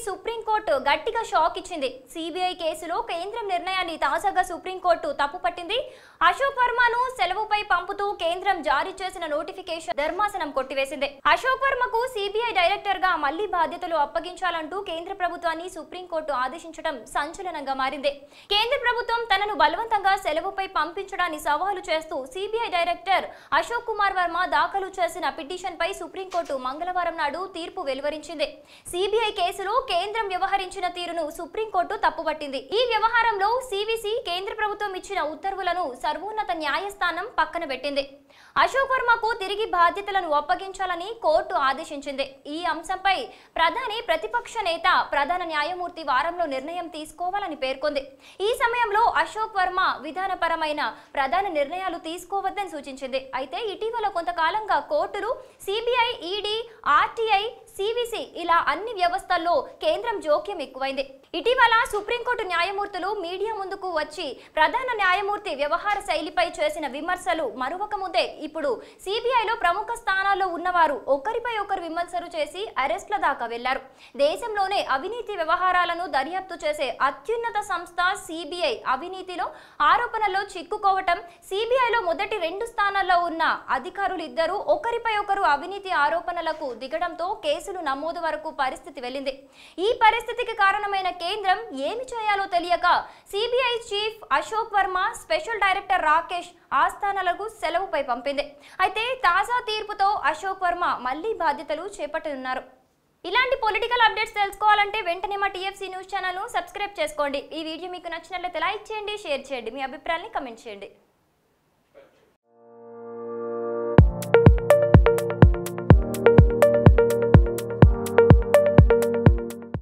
Supreme court గట్టిగా shock ఇచ్చింది. CBI కేసులో కేంద్రం నిర్ణయాన్ని తాజాగా సుప్రీంకోర్టు తప్పుపట్టింది. అశోక్ వర్మను సెలవుపై పంపుతూ కేంద్రం జారీ చేసిన నోటిఫికేషన్ ధర్మాసనం కొట్టివేసింది. అశోక్ వర్మకు సిబిఐ డైరెక్టర్ గా మళ్లీ బాధ్యతలు అప్పగించాలంటూ కేంద్ర ప్రభుత్వాన్ని సుప్రీంకోర్టు ఆదేశించడం సంచలనంగా మారింది. కేంద్ర ప్రభుత్వం తనను బలవంతంగా సెలవుపై పంపించడాన్ని సవాలు చేస్తూ సిబిఐ డైరెక్టర్ అశోక్ కుమార్ వర్మ దాఖలు చేసిన పిటిషన్ పై సుప్రీంకోర్టు మంగళవారం నాడు తీర్పు వెలువరించింది. సిబిఐ కేసులో కేంద్రం వ్యవహరించిన తీరును సుప్రీంకోర్టు తప్పుపట్టింది. ఈ వ్యవహారంలో సివిసి కేంద్ర ప్రభుత్వం ఇచ్చిన ఉత్తర్వులను సర్వోన్నత న్యాయస్థానం పక్కన పెట్టింది. అశోక్ వర్మకు తిరిగి బాధ్యతలను అప్పగించాలని కోర్టు ఆదేశించింది. ఈ అంశంపై ప్రధాని ప్రతిపక్ష నేత ప్రధాన న్యాయమూర్తి వారంలో నిర్ణయం తీసుకోవాలని పేర్కొంది. ఈ సమయంలో అశోక్ వర్మ విధానపరమైన ప్రధాన నిర్ణయాలు తీసుకోవద్దని సూచించింది. అయితే ఇటీవల కొంతకాలంగా కోర్టులు సిబిఐ, ఈడీ, ఆర్టీఐ, సివిసి ఇలా అన్ని వ్యవస్థల్లో కేంద్రం జోక్యం ఎక్కువైంది. ఇటీవల సుప్రీంకోర్టు న్యాయమూర్తులు మీడియా ముందుకు వచ్చి ప్రధాన న్యాయమూర్తి వ్యవహార శైలిపై చేసిన విమర్శలు మరొక ముందే ఇప్పుడు సిబిఐలో ప్రముఖ స్థానాల్లో ఉన్నవారు ఒకరిపై ఒకరు విమర్శలు చేసి అరెస్ట్ల దాకా వెళ్లారు. దేశంలోనే అవినీతి వ్యవహారాలను దర్యాప్తు చేసే అత్యున్నత సంస్థ సిబిఐ అవినీతిలో ఆరోపణల్లో చిక్కుకోవటం, సిబిఐలో మొదటి 2 స్థానాల్లో ఉన్న అధికారులు ఇద్దరు ఒకరిపై ఒకరు అవినీతి ఆరోపణలకు దిగడంతో కేసులు నమోదు వరకు పరిస్థితి వెళ్ళింది. ఈ పరిస్థితికి కారణమైన కేంద్రం ఏమి చేయాలో తెలియక CBI chief Ashok Verma, special director Rakesh ఆస్థానాలకు సెలవుపై పంపింది. అయితే తాజా తీర్పుతో అశోక్ వర్మ మళ్లీ బాధ్యతలు చేపట్టనున్నారు. ఇలాంటి పొలిటికల్ అప్డేట్స్ తెలుసుకోవాలంటే వెంటనే మా టీఎఫ్సీ న్యూస్ ఛానల్ను సబ్స్క్రైబ్ చేసుకోండి. ఈ వీడియో మీకు నచ్చినట్లయితే లైక్ చేయండి, షేర్ చేయండి, మీ అభిప్రాయాన్ని కమెంట్ చేయండి.